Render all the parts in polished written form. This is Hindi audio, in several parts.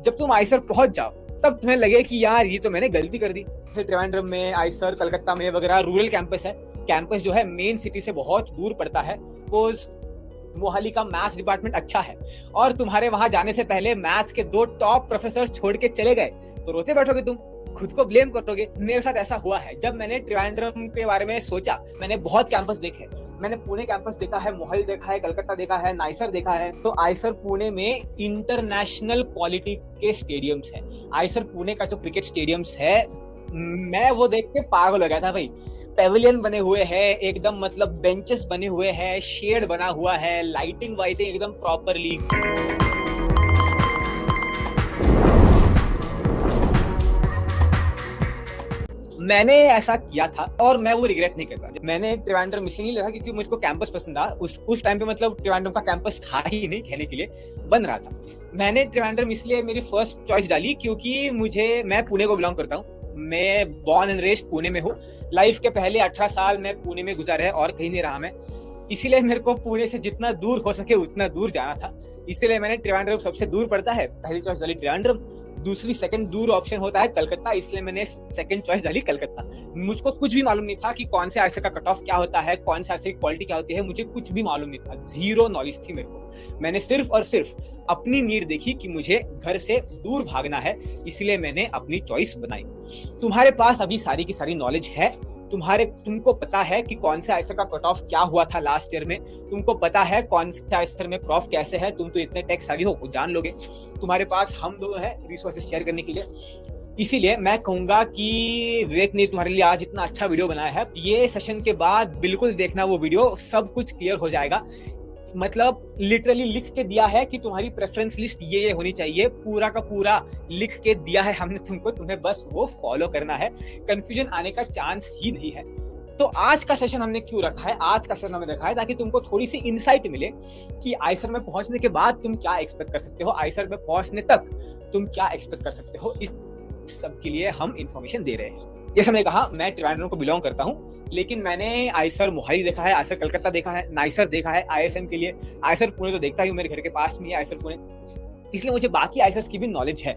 जब तुम आईसर पहुंच जाओ तब तुम्हें लगे कि यार ये तो मैंने गलती कर दी। जैसे त्रिवेंद्रम में, आईसर, कलकत्ता में वगैरह रूरल कैंपस है। कैंपस जो है मेन सिटी से बहुत दूर पड़ता है। सपोज मोहाली का मैथ्स डिपार्टमेंट अच्छा है और तुम्हारे वहां जाने से पहले मैथ्स के 2 टॉप प्रोफेसर छोड़ के चले गए, तो रोते बैठोगे तुम, खुद को ब्लेम करोगे। मेरे साथ ऐसा हुआ है। जब मैंने त्रिवेंद्रम के बारे में सोचा, मैंने बहुत कैंपस देखे। मैंने पुणे कैंपस देखा है, मोहाली देखा है, कलकत्ता देखा है, नाइसर देखा है। तो आईसर पुणे में इंटरनेशनल क्वालिटी के स्टेडियम्स है। आईसर पुणे का जो क्रिकेट स्टेडियम्स है, मैं वो देख के पागल हो गया था भाई। पेविलियन बने हुए हैं एकदम, मतलब बेंचेस बने हुए हैं, शेड बना हुआ है, लाइटिंग वाइटिंग एकदम प्रॉपरली। मैंने ऐसा किया था और मैं वो रिग्रेट नहीं करता। मैंने त्रिवेंद्रम इसलिए नहीं लिया क्योंकि मुझको कैंपस पसंद था। उस टाइम पे मतलब त्रिवेंद्रम का कैंपस था ही नहीं, कहने के लिए बन रहा था। मैंने त्रिवेंद्रम इसलिए मेरी फर्स्ट चॉइस डाली क्योंकि मैं पुणे को बिलोंग करता हूँ। मैं बॉर्न एंड रेस्ड पुणे में हूँ। लाइफ के पहले 18 साल मैं पुणे में गुजारे हैं और कहीं नहीं रहा मैं। इसीलिए मेरे को पुणे से जितना दूर हो सके उतना दूर जाना था। इसीलिए मैंने त्रिवेंद्रम सबसे दूर पड़ता है, पहली चॉइस डाली त्रिवेंद्रम। दूसरी सेकंड दूर ऑप्शन होता है कलकत्ता, इसलिए मैंने सेकंड चॉइस डाली कलकत्ता। मुझको कुछ भी मालूम नहीं था कि कौन से आईसर का कट ऑफ क्या होता है, कौन से आईसर की क्वालिटी क्या होती है, मुझे कुछ भी मालूम नहीं था। जीरो नॉलेज थी मेरे को। मैंने सिर्फ और सिर्फ अपनी नीड देखी कि मुझे घर से दूर भागना है, इसलिए मैंने अपनी चॉइस बनाई। तुम्हारे पास अभी सारी की सारी नॉलेज है। तुमको पता है कि कौन से आईसर का कट ऑफ क्या हुआ था लास्ट ईयर में। तुमको पता है कौन से आईसर में प्रॉफ कैसे है। तुम तो इतने टेक सावी हो, जान लोगे। तुम्हारे पास हम दोनों हैं रिसोर्सेज शेयर करने के लिए। इसीलिए मैं कहूंगा कि विवेक ने तुम्हारे लिए आज इतना अच्छा वीडियो बनाया है। ये सेशन के बाद बिल्कुल देखना वो वीडियो, सब कुछ क्लियर हो जाएगा। मतलब लिटरली लिख के दिया है कि तुम्हारी प्रेफरेंस लिस्ट ये होनी चाहिए, पूरा का पूरा लिख के दिया है हमने तुमको। तुम्हें बस वो फॉलो करना है, कंफ्यूजन आने का चांस ही नहीं है। तो आज का सेशन हमने क्यों रखा है? आज का सेशन हमने रखा है ताकि तुमको थोड़ी सी इंसाइट मिले कि आईसर में पहुंचने के बाद तुम क्या एक्सपेक्ट कर सकते हो, आईसर में पहुंचने तक तुम क्या एक्सपेक्ट कर सकते हो। इस सब के लिए हम इंफॉर्मेशन दे रहे हैं। जैसे मैंने कहा, मैं त्रिवेंद्रम को बिलोंग करता हूँ, लेकिन मैंने आईसर मोहाली देखा है, आईसर कलकत्ता देखा है, नाइसर देखा है आईएसएम के लिए। आईसर पुणे तो देखता ही, मेरे घर के पास में है आईसर पुणे, इसलिए मुझे बाकी आईसर्स की भी नॉलेज है।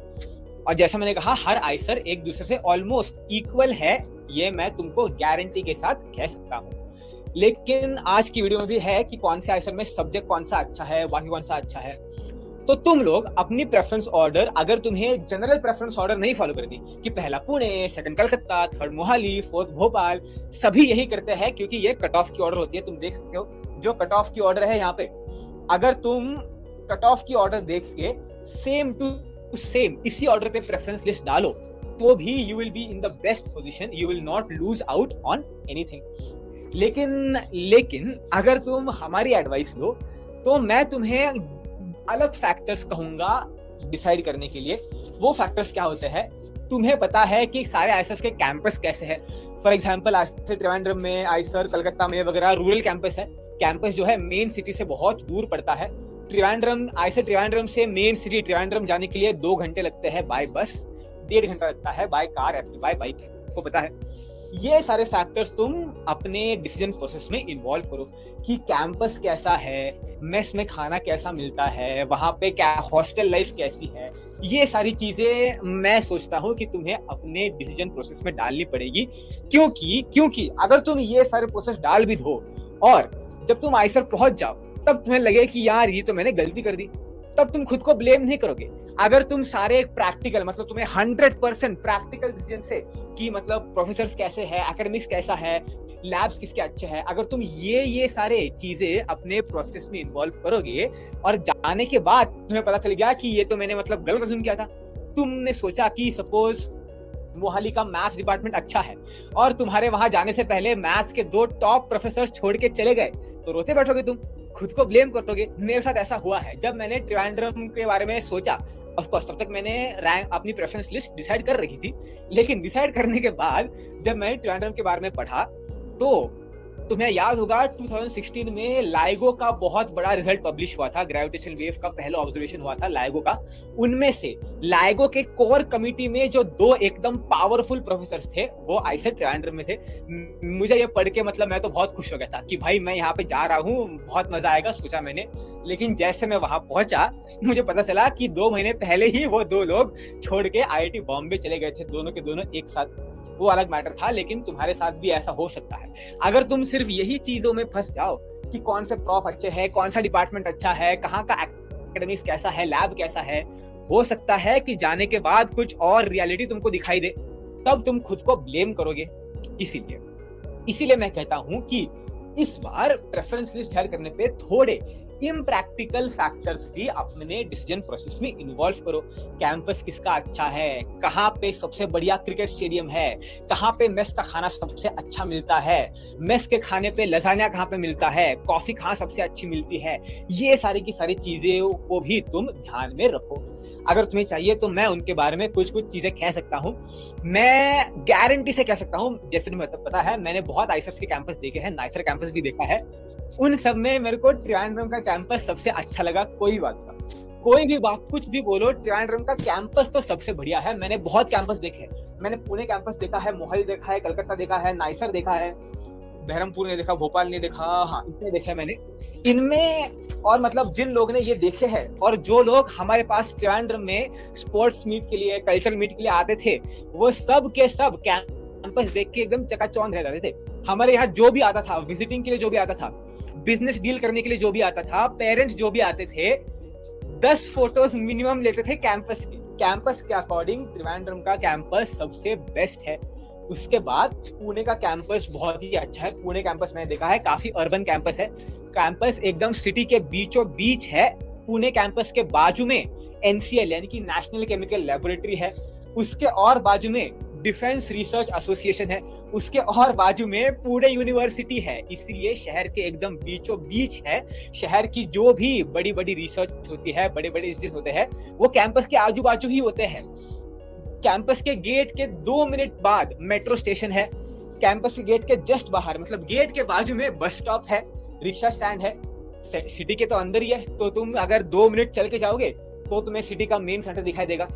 और जैसा मैंने कहा, हर आईसर एक दूसरे से ऑलमोस्ट इक्वल है, ये मैं तुमको गारंटी के साथ कह सकता हूँ। लेकिन आज की वीडियो में भी है कि कौन से आईसर में सब्जेक्ट कौन सा अच्छा है, बाकी कौन सा अच्छा है। तो तुम लोग अपनी प्रेफरेंस ऑर्डर, अगर तुम्हें जनरल प्रेफरेंस ऑर्डर नहीं फॉलो करनी कि पहला Pune, second Calcutta, third Mohali, fourth Bhopal, सभी यही करते हैं क्योंकि ये कट ऑफ की ऑर्डर होती है। तुम देख सकते हो जो कट ऑफ की ऑर्डर है यहाँ पे। अगर तुम कट ऑफ की ऑर्डर देख के सेम टू सेम इसी ऑर्डर पे प्रेफरेंस लिस्ट डालो, तो भी you will be in the best position, you will not lose out on anything. लेकिन अगर तुम हमारी एडवाइस लो तो मैं तुम्हें अलग फैक्टर्स कहूंगा डिसाइड करने के लिए। वो फैक्टर्स क्या होते हैं? तुम्हें पता है कि सारे आईसर्स के कैंपस कैसे है। फॉर एग्जांपल आईसर त्रिवेंद्रम में, आईसर कलकत्ता में वगैरह रूरल कैंपस है। कैंपस जो है मेन सिटी से बहुत दूर पड़ता है। आईसर त्रिवेंद्रम से मेन सिटी त्रिवेंद्रम जाने के लिए 2 घंटे लगते हैं बाय बस, 1.5 घंटा लगता है बाय कार या फिर बाय बाइक, को पता है। ये सारे फैक्टर्स तुम अपने डिसीजन प्रोसेस में इन्वॉल्व करो कि कैंपस कैसा है, मेस में खाना कैसा मिलता है, वहां पे क्या हॉस्टल लाइफ कैसी है। ये सारी चीजें मैं सोचता हूँ कि तुम्हें अपने डिसीजन प्रोसेस में डालनी पड़ेगी। क्योंकि अगर तुम ये सारे प्रोसेस डाल भी दो और जब तुम आईसर पहुंच जाओ तब तुम्हें लगे कि यार ये तो मैंने गलती कर दी, तब तुम खुद को ब्लेम नहीं करोगे। अगर तुम सारे प्रैक्टिकल, मतलब तुम्हें 100% प्रैक्टिकल डिसीजन से कि मतलब प्रोफेसर्स कैसे हैं, एकेडमिक्स कैसा है, लैब्स किसके अच्छे हैं, अगर तुम ये सारे चीजें अपने प्रोसेस में इन्वॉल्व करोगे और जाने के बाद तुम्हें पता चल गया कि ये तो मैंने मतलब गलत अज्यूम किया था। तुमने सोचा कि सपोज मोहाली का मैथ्स डिपार्टमेंट अच्छा है और तुम्हारे वहां जाने से पहले मैथ्स के 2 टॉप प्रोफेसर छोड़ के चले गए, तो रोते बैठोगे तुम, खुद को ब्लेम करोगे। मेरे साथ ऐसा हुआ है। जब मैंने त्रिवेंद्रम के बारे में सोचा, ऑफ कोर्स तब तक मैंने अपनी प्रेफरेंस लिस्ट डिसाइड कर रखी थी, लेकिन डिसाइड करने के बाद जब मैंने त्रिवेंद्रम के बारे में पढ़ा तो तुम्हें याद होगा 2016 में लाइगो का बहुत बड़ा रिजल्ट पब्लिश हुआ था, ग्रेविटेशनल वेव का पहला ऑब्जर्वेशन हुआ था लाइगो का। उनमें से लाइगो के कोर कमिटी में जो 2 एकदम पावरफुल प्रोफेसर्स थे वो आईआईटी ट्रिवांड्रम में थे। मुझे ये पढ़ के मतलब मैं तो बहुत खुश हो गया था कि भाई मैं यहाँ पे जा रहा हूँ, बहुत मजा आएगा सोचा मैंने। लेकिन जैसे मैं वहां पहुंचा मुझे पता चला कि 2 महीने पहले ही वो 2 लोग छोड़ के आईआईटी बॉम्बे चले गए थे, दोनों के दोनों एक साथ। वो अलग मैटर था, लेकिन तुम्हारे साथ भी ऐसा हो सकता है। अगर तुम सिर्फ यही चीजों में फंस जाओ कि कौन से प्रॉफ अच्छे हैं, कौन सा डिपार्टमेंट अच्छा है, कहाँ का एकेडमिक्स कैसा है, लैब कैसा है, हो सकता है कि जाने के बाद कुछ और रियलिटी तुमको दिखाई दे, तब तुम खुद को ब्लेम करोगे। इसीलिए मैं कहता हूं कि इस बार प्रेफरेंस लिस्ट शेयर करने पे थोड़े इम्प्रैक्टिकल फैक्टर्स भी अपने डिसीजन प्रोसेस में इन्वॉल्व करो। कैंपस किसका अच्छा है, कहाँ पे सबसे बढ़िया क्रिकेट स्टेडियम है, कहाँ पे मेस का खाना सबसे अच्छा मिलता है, मेस के खाने पे लजानिया कहाँ पे मिलता है, कॉफी कहाँ सबसे अच्छी मिलती है, ये सारी की सारी चीजें को भी तुम ध्यान में रखो। अगर तुम्हें चाहिए तो मैं उनके बारे में कुछ चीजें कह सकता हूँ। मैं गारंटी से कह सकता हूँ, जैसे तुम्हें पता है मैंने बहुत आईआईटी के कैंपस देखे हैं, नाइसर कैंपस भी देखा है, उन सब में मेरे को ट्रिवांड्रम का कैंपस सबसे अच्छा लगा। कोई भी बात कुछ भी बोलो, ट्रिवांड्रम का कैंपस तो सबसे बढ़िया है। मैंने बहुत कैंपस देखे हैं, मैंने पुणे कैंपस देखा है, मोहाली देखा है, कलकत्ता देखा है, नाइसर देखा है, बहरमपुर ने देखा, भोपाल ने देखा, हाँ इतने देखे हैं मैंने इनमें। और मतलब जिन लोग ने ये देखे हैं और जो लोग हमारे पास ट्रिवांड्रम में स्पोर्ट्स मीट के लिए, कल्चरल मीट के लिए आते थे, वो सब के सब कैंपस देख के एकदम चकाचौंध रह जाते थे। हमारे यहाँ जो भी आता था, विजिटिंग के लिए जो भी आता था, बिजनेस डील करने के लिए जो भी आता था, पेरेंट्स जो भी आते थे, 10 फोटोज मिनिमम लेते थे कैंपस के। कैंपस के अकॉर्डिंग ट्रिवांड्रम का कैंपस सबसे बेस्ट है। उसके बाद पुणे का कैंपस बहुत ही अच्छा है। पुणे कैंपस मैंने देखा है, काफी अर्बन कैंपस है, कैंपस एकदम सिटी के बीचों बीच है। पुणे कैंपस के बाजू में एनसीएल यानी कि नेशनल केमिकल लेबोरेटरी है, उसके और बाजू में डिफेंस रिसर्च एसोसिएशन है, उसके और बाजू में पुणे यूनिवर्सिटी है। इसलिए शहर के एकदम बीचों बीच है। शहर की जो भी बड़ी बड़ी रिसर्च होती है, बड़े बड़े इंस्टीट्यूट होते हैं, वो कैंपस के आजू बाजू ही होते हैं। कैंपस के गेट के 2 मिनट बाद मेट्रो स्टेशन है, कैंपस के गेट के जस्ट बाहर मतलब गेट के बाजू में बस स्टॉप है, रिक्शा स्टैंड है। सिटी के तो अंदर ही है, तो तुम अगर 2 मिनट चल के जाओगे तो तुम्हें सिटी का मेन सेंटर दिखाई देगा।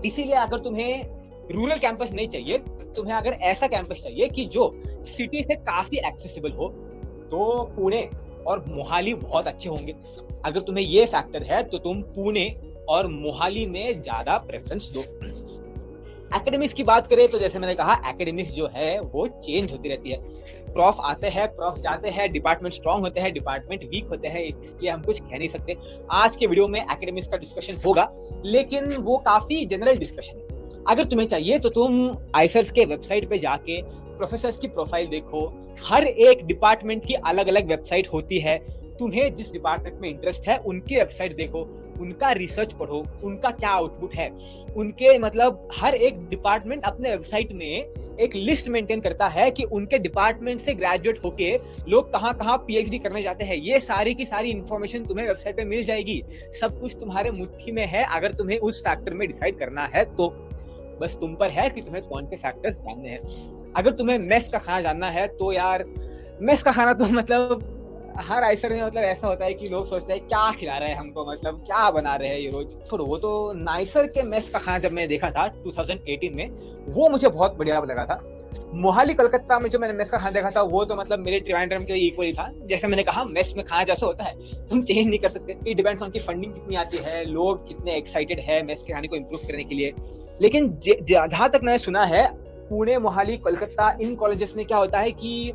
इसीलिए अगर तुम्हें रूरल कैंपस नहीं चाहिए, तुम्हें अगर ऐसा कैंपस चाहिए कि जो सिटी से काफी एक्सेसिबल हो, तो पुणे और मोहाली बहुत अच्छे होंगे। अगर तुम्हें ये फैक्टर है तो तुम पुणे और मोहाली में ज्यादा प्रेफरेंस दो। एकेडमिक्स की बात करें तो जैसे मैंने कहा, एकेडमिक्स जो है वो चेंज होती रहती है। प्रॉफ आते हैं, प्रॉफ जाते हैं, डिपार्टमेंट स्ट्रांग होते हैं, डिपार्टमेंट वीक होते हैं, इसलिए हम कुछ कह नहीं सकते। आज के वीडियो में एकेडमिक्स का डिस्कशन होगा, लेकिन वो काफी जनरल डिस्कशन है। अगर तुम्हें चाहिए तो तुम आईसर्स के वेबसाइट पे जाके प्रोफेसर्स की प्रोफाइल देखो। हर एक डिपार्टमेंट की अलग अलग वेबसाइट होती है। तुम्हें जिस डिपार्टमेंट में इंटरेस्ट है उनकी वेबसाइट देखो, उनका रिसर्च पढ़ो, उनका क्या आउटपुट है। उनके मतलब हर एक डिपार्टमेंट अपने वेबसाइट में एक लिस्ट मेंटेन करता है कि उनके डिपार्टमेंट से ग्रेजुएट होके लोग कहाँ कहाँ पीएचडी करने जाते हैं। ये सारी की सारी इंफॉर्मेशन तुम्हें वेबसाइट पे मिल जाएगी। सब कुछ तुम्हारे मुट्ठी में है। अगर तुम्हें उस फैक्टर में डिसाइड करना है तो बस तुम पर है कि तुम्हें कौन से फैक्टर्स जानने हैं। अगर तुम्हें मेस का खाना जानना है तो यार मेस का खाना तो मतलब हर आइसर में मतलब ऐसा होता है कि लोग सोचते हैं क्या खिला रहे हैं हमको, मतलब क्या बना रहे हैं ये रोज। छोड़ो वो तो। नाइसर के मेस का खाना जब मैंने देखा था 2018 में, वो मुझे बहुत बढ़िया लगा था। मोहाली कलकत्ता में जो मैंने मेस का खाना देखा था वो तो मतलब मेरे ट्रिवांड्रम के इक्वल ही था। जैसे मैंने कहा, मेस में खाना जैसा होता है तुम चेंज नहीं कर सकते। इट डिपेंड्स ऑन की फंडिंग कितनी आती है, लोग कितने एक्साइटेड है मेस के खाने को इम्प्रूव करने के लिए। लेकिन जहां तक मैंने सुना है, पुणे, मोहाली, कोलकाता, इन कॉलेजेस में क्या होता है कि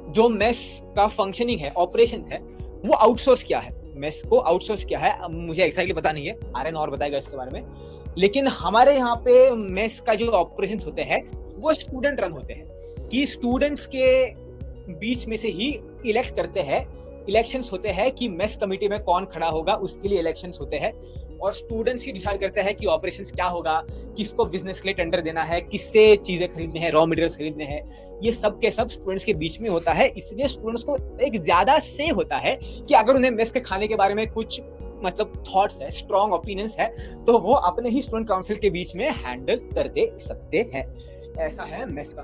जो मेस का फंक्शनिंग है, ऑपरेशंस है, वो आउटसोर्स किया है। मेस को आउटसोर्स किया है, मुझे एक्जैक्टली पता नहीं है, आर्यन और बताएगा इसके बारे में। लेकिन हमारे यहाँ पे मेस का जो ऑपरेशंस होते हैं वो स्टूडेंट रन होते हैं, कि स्टूडेंट्स के बीच में से ही इलेक्ट करते हैं। इलेक्शंस होते हैं कि मेस कमेटी में कौन खड़ा होगा, उसके लिए इलेक्शंस होते हैं। और स्टूडेंट्स ही डिसाइड करते हैं कि ऑपरेशंस क्या होगा, किसको बिजनेस के लिए टेंडर देना है, किससे चीजें खरीदने हैं, रॉ मटेरियल्स खरीदने हैं। ये सब के सब स्टूडेंट्स के बीच में होता है। इसलिए स्टूडेंट्स को एक ज्यादा से होता है कि अगर उन्हें मेस के खाने के बारे में कुछ मतलब थॉट्स है, स्ट्रॉन्ग ओपिनियंस है, तो वो अपने ही स्टूडेंट काउंसिल के बीच में हैंडल कर दे सकते हैं। ऐसा है मेस का।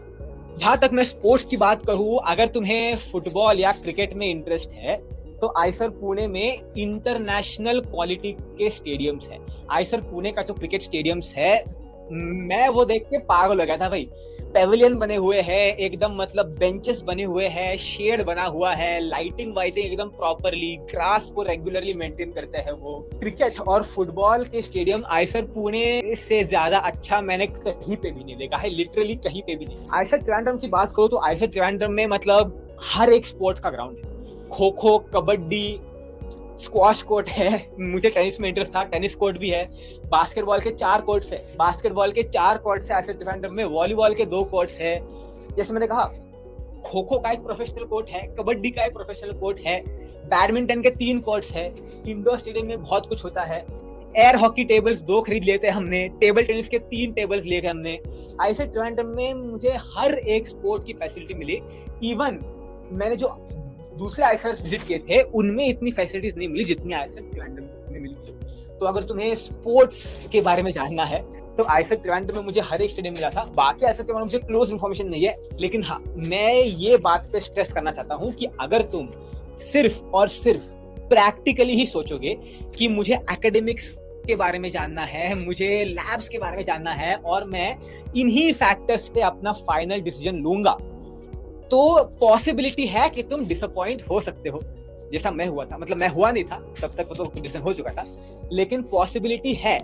जहां तक मैं स्पोर्ट्स की बात करूं, अगर तुम्हें फुटबॉल या क्रिकेट में इंटरेस्ट है तो आईसर पुणे में इंटरनेशनल क्वालिटी के स्टेडियम्स है। आईसर पुणे का जो क्रिकेट स्टेडियम्स है, मैं वो देख के पागल हो गया था भाई। पेविलियन बने हुए हैं एकदम, मतलब बेंचेस बने हुए हैं, शेड बना हुआ है, लाइटिंग वाइटिंग एकदम प्रॉपरली, ग्रास को रेगुलरली मेंटेन करते हैं वो। क्रिकेट और फुटबॉल के स्टेडियम आईसर पुणे से ज्यादा अच्छा मैंने कहीं पे भी नहीं देखा है, लिटरली कहीं पे भी नहीं। आईसर ट्रिवांड्रम की बात करूं तो आईसर ट्रिवांड्रम में मतलब हर एक स्पोर्ट का ग्राउंड है। खो खो, कबड्डी, स्क्वाश कोर्ट है, मुझे टेनिस में इंटरेस्ट था, टेनिस कोर्ट भी है। बास्केटबॉल के 4 कोर्ट्स है, बास्केटबॉल के 4 कोर्ट्स है आईसर ट्रिवांड्रम में। वॉलीबॉल के 2 कोर्ट्स है। जैसे मैंने कहा, खो खो का एक प्रोफेशनल कोर्ट है, कबड्डी का एक प्रोफेशनल कोर्ट है, बैडमिंटन के 3 कोर्ट्स है। इंडोर स्टेडियम में बहुत कुछ होता है। एयर हॉकी टेबल्स 2 खरीद लेते हमने, टेबल टेनिस के 3 टेबल्स लिए थे हमने। आईसर ट्रिवांड्रम में मुझे हर एक स्पोर्ट की फैसिलिटी मिली। इवन मैंने जो दूसरे आईसर्स विजिट किए थे उनमें इतनी फैसिलिटीज नहीं मिली जितनी आईसर ट्रिवांड्रम में मिली। तो अगर तुम्हें स्पोर्ट्स के बारे में जानना है तो आईसर ट्रिवांड्रम में मुझे हर एक स्टेडियम मिला था। बाकी आईसर के बारे में मुझे क्लोज इन्फॉर्मेशन नहीं है, लेकिन हाँ, मैं ये बात पे स्ट्रेस करना चाहता हूँ कि अगर तुम सिर्फ और सिर्फ प्रैक्टिकली ही सोचोगे कि मुझे एकेडमिक्स के बारे में जानना है, मुझे लैब्स के बारे में जानना है और मैं इन्हीं फैक्टर्स पे अपना फाइनल डिसीजन लूंगा, तो पॉसिबिलिटी है कि तुम डिसअपॉइंट हो सकते हो, जैसा मैं हुआ था। मतलब मैं हुआ नहीं था तब तक, तो डिसीजन हो चुका था, लेकिन पॉसिबिलिटी है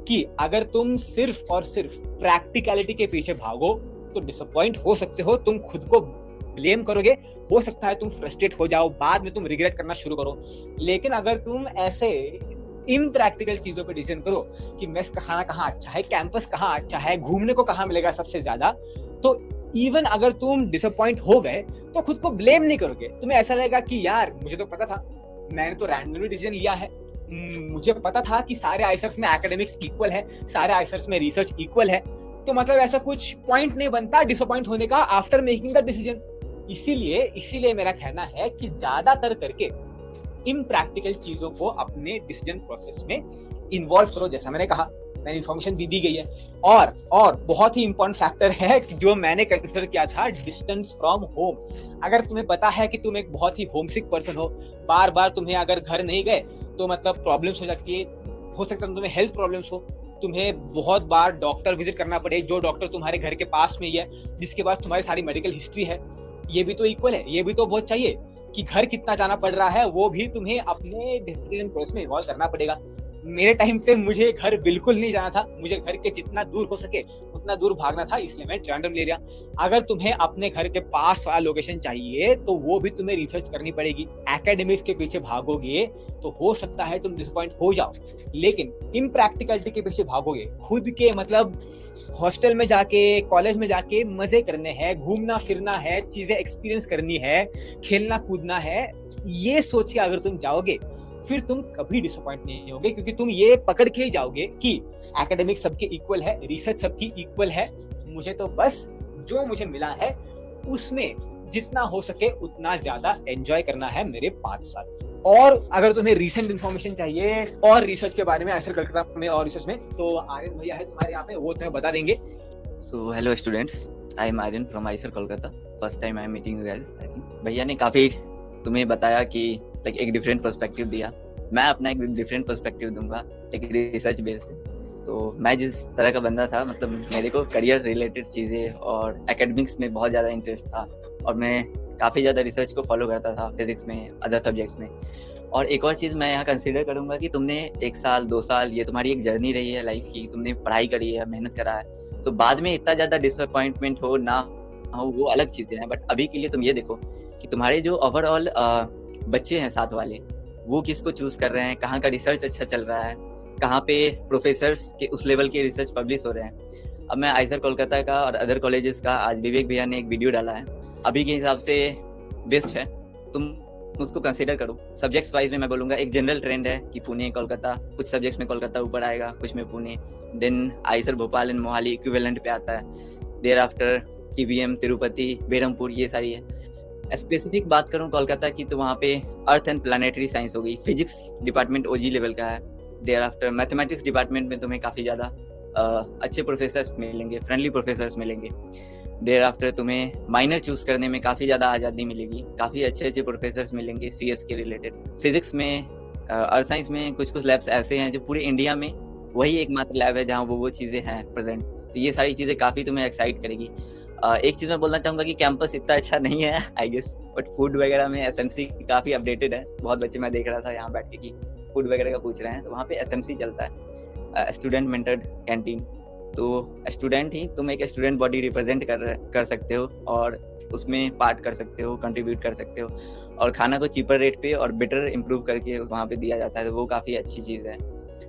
कि अगर तुम सिर्फ और सिर्फ प्रैक्टिकलिटी के पीछे भागो तो डिसअपॉइंट हो सकते हो। तुम खुद को ब्लेम करोगे, हो सकता है तुम फ्रस्ट्रेट हो जाओ, बाद में तुम रिग्रेट करना शुरू करो। लेकिन अगर तुम ऐसे इम्प्रैक्टिकल चीजों पे डिसीजन करो कि मेस का खाना कहाँ अच्छा है, कैंपस कहाँ अच्छा है, घूमने को कहाँ मिलेगा सबसे ज्यादा, तो इवन अगर तुम डिसअपॉइंट हो गए तो खुद को ब्लेम नहीं करोगे। तुम्हें ऐसा लगेगा कि यार मुझे तो पता था, मैंने तो रैंडमली डिसीजन लिया है, मुझे पता था कि सारे आईसर्स में एकेडमिक्स इक्वल है, सारे आईसर्स में रिसर्च इक्वल है, तो मतलब ऐसा कुछ पॉइंट नहीं बनता डिसअपॉइंट होने का आफ्टर मेकिंग द डिसीजन। इसीलिए मेरा कहना है कि ज्यादातर करके इम्प्रैक्टिकल चीजों को अपने डिसीजन प्रोसेस में इन्वॉल्व करो। जैसा मैंने कहा, मैंने इन्फॉर्मेशन भी दी गई है। और बहुत ही इंपॉर्टेंट फैक्टर है जो मैंने कंसिडर किया था, डिस्टेंस फ्रॉम होम। अगर तुम्हें पता है कि तुम एक बहुत ही होमसिक पर्सन हो, बार बार तुम्हें अगर घर नहीं गए तो मतलब प्रॉब्लम्स हो जाती है, हो सकता है तुम्हें हेल्थ प्रॉब्लम्स हो, तुम्हें बहुत बार डॉक्टर विजिट करना पड़े, जो डॉक्टर तुम्हारे घर के पास में ही है, जिसके पास तुम्हारी सारी मेडिकल हिस्ट्री है। ये भी तो इक्वल है, ये भी तो बहुत चाहिए कि घर कितना जाना पड़ रहा है वो भी तुम्हें अपने डिसीजन प्रोसेस में इन्वॉल्व करना पड़ेगा। मेरे टाइम पे मुझे घर बिल्कुल नहीं जाना था, मुझे घर के जितना दूर हो सके उतना दूर भागना था, इसलिए मैं ट्रिवांड्रम ले लिया। अगर तुम्हें अपने घर के पास वाला लोकेशन चाहिए तो वो भी तुम्हें रिसर्च करनी पड़ेगी। एकेडमिक्स के पीछे भागोगे तो हो सकता है तुम डिसअपॉइंट हो जाओ, लेकिन इम्प्रैक्टिकलिटी के पीछे भागोगे, खुद के मतलब हॉस्टल में जाके, कॉलेज में जाके मजे करने हैं, घूमना फिरना है, चीजें एक्सपीरियंस करनी है, खेलना कूदना है, ये सोच के अगर तुम जाओगे फिर तुम कभी डिसअपॉइंट नहीं होगे, क्योंकि तुम ये पकड़ के ही जाओगे कि एकेडमिक सबके इक्वल है, रिसर्च सबकी इक्वल है, मुझे तो बस जो मुझे मिला है उसमें जितना हो सके उतना ज्यादा एंजॉय करना है मेरे 5 साल। और अगर तुम्हें रिसेंट इन्फॉर्मेशन चाहिए और रिसर्च के बारे में, आईसर कलकत्ता में और रिसर्च में, तो आर्यन भैया है तुम्हारे यहाँ पे, वो तुम्हें बता देंगे। So hello students, I am Aryan from IISER Kolkata. First time I am meeting you guys. I think भैया ने काफ़ी तुम्हें बताया कि लाइक एक डिफरेंट पर्सपेक्टिव दिया। मैं अपना एक डिफरेंट पर्सपेक्टिव दूंगा, एक रिसर्च बेस्ड। तो मैं जिस तरह का बंदा था, मतलब मेरे को करियर रिलेटेड चीज़ें और एकेडमिक्स में बहुत ज़्यादा इंटरेस्ट था, और मैं काफ़ी ज़्यादा रिसर्च को फॉलो करता था फिजिक्स में, अदर सब्जेक्ट्स में। और एक और चीज़ मैं यहाँ कंसिडर करूँगा कि तुमने 1 साल 2 साल, ये तुम्हारी एक जर्नी रही है लाइफ की, तुमने पढ़ाई करी है, मेहनत करा है, तो बाद में इतना ज़्यादा डिसअपॉइंटमेंट हो ना हो वो अलग चीज़ें हैं। बट अभी के लिए तुम ये देखो कि तुम्हारे जो ओवरऑल बच्चे हैं साथ वाले, वो किसको चूज़ कर रहे हैं, कहाँ का रिसर्च अच्छा चल रहा है, कहाँ पे प्रोफेसर्स के उस लेवल के रिसर्च पब्लिश हो रहे हैं। अब मैं आईसर कोलकाता का और अदर कॉलेजेस का, आज विवेक भैया ने एक वीडियो डाला है, अभी के हिसाब से बेस्ट है, तुम उसको कंसिडर करो। सब्जेक्ट्स वाइज में मैं बोलूँगा एक जनरल ट्रेंड है कि पुणे कोलकाता, कुछ सब्जेक्ट्स में कोलकाता ऊपर आएगा, कुछ में Pune, then IISER Bhopal and Mohali equivalent पे आता है, thereafter TVM Tirupati Berhampur, ये सारी है। स्पेसिफिक बात करूँ कोलकाता की तो वहाँ पे अर्थ एंड प्लानिटरी साइंस हो गई, फिजिक्स डिपार्टमेंट ओजी लेवल का है, देयर आफ्टर मैथमेटिक्स डिपार्टमेंट में तुम्हें काफ़ी ज़्यादा अच्छे प्रोफेसर्स मिलेंगे, फ्रेंडली प्रोफेसर्स मिलेंगे। देर आफ्टर तुम्हें माइनर चूज करने में काफ़ी ज़्यादा आज़ादी मिलेगी, काफ़ी अच्छे अच्छे प्रोफेसर्स मिलेंगे CS के रिलेटेड। फिजिक्स में अर्थ साइंस में कुछ कुछ लैब्स ऐसे हैं जो पूरे इंडिया में वही एकमात्र लैब है जहाँ वो चीज़ें हैं प्रेजेंट। तो ये सारी चीज़ें काफ़ी तुम्हें एक्साइट करेगी। एक चीज़ मैं बोलना चाहूँगा कि कैंपस इतना अच्छा नहीं है आई गेस, बट फूड वगैरह में SMC काफ़ी अपडेटेड है। बहुत बच्चे मैं देख रहा था यहाँ बैठ के कि फूड वगैरह का पूछ रहे हैं, तो वहाँ पे SMC चलता है, स्टूडेंट मेंटर्ड कैंटीन। तो स्टूडेंट ही तुम एक स्टूडेंट बॉडी रिप्रेजेंट कर सकते हो और उसमें पार्ट कर सकते हो, कंट्रीब्यूट कर सकते हो, और खाना को चीपर रेट पे और बेटर इम्प्रूव करके वहाँ पे दिया जाता है, तो वो काफ़ी अच्छी चीज़ है।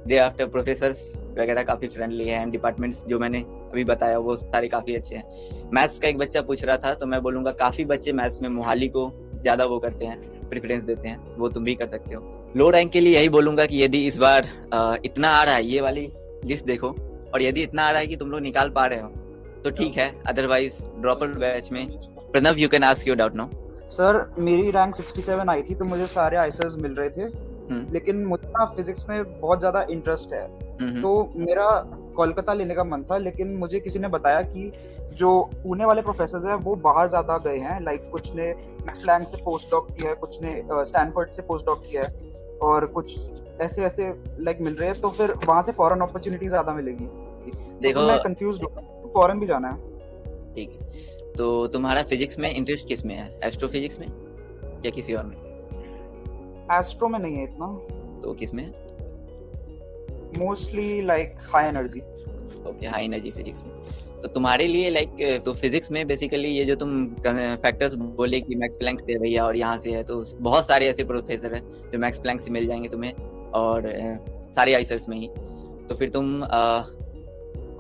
देयर आफ्टर प्रोफेसर्स वगैरह काफ़ी फ्रेंडली हैं, डिपार्टमेंट्स जो मैंने अभी बताया वो सारे काफ़ी अच्छे हैं। मैथ्स का एक बच्चा पूछ रहा था, तो मैं बोलूँगा काफ़ी बच्चे मैथ्स में मोहाली को ज़्यादा वो करते हैं, प्रेफरेंस देते हैं, वो तुम भी कर सकते हो। लो रैंक के लिए यही बोलूँगा कि यदि इस बार इतना आ रहा है, ये वाली लिस्ट देखो, और यदि इतना आ रहा है कि तुम लोग निकाल पा रहे हो तो ठीक है, अदरवाइज ड्रॉपर बैच में Pranav you can ask your doubt now. Sir मेरी रैंक 67 आई थी, तो मुझे सारे आईसर्स मिल रहे थे, लेकिन मुझे ना फिजिक्स में बहुत ज्यादा इंटरेस्ट है, तो मेरा कोलकाता लेने का मन था, लेकिन मुझे किसी ने बताया कि जो पुणे वाले प्रोफेसर हैं वो बाहर ज्यादा गए हैं, लाइक कुछ ने मैक्स प्लैंक से पोस्ट डॉक किया है, कुछ ने स्टैनफोर्ड से पोस्ट डॉक किया है, और कुछ ऐसे ऐसे लाइक मिल रहे हैं, तो फिर वहां से फॉरेन अपॉर्चुनिटी ज्यादा मिलेगी। देखो तो मैं कंफ्यूज हूँ, फॉरेन भी जाना है। ठीक है, तो तुम्हारा फिजिक्स में इंटरेस्ट किस में है, एस्ट्रोफिजिक्स में या किसी और में? एस्ट्रो में नहीं है इतना, तो किस में है? Mostly like high energy. Okay, high energy physics में। तो तुम्हारे लिए लाइक तो फिजिक्स में बेसिकली ये जो तुम फैक्टर्स बोले कि मैक्स प्लैंक से है भैया और यहाँ से है, तो बहुत सारे ऐसे प्रोफेसर हैं जो मैक्स प्लैंक से मिल जाएंगे तुम्हें, और सारे आईसर्स में ही। तो फिर तुम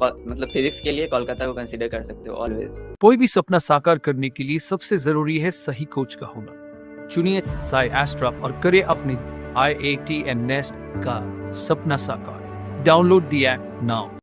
मतलब फिजिक्स के लिए कोलकाता को कंसीडर कर सकते हो ऑलवेज। कोई भी सपना साकार करने के लिए सबसे जरूरी है सही कोच का होना। चुनिए साई एस्ट्रा और करें अपने IIT and NEST का सपना साकार। Download the app now.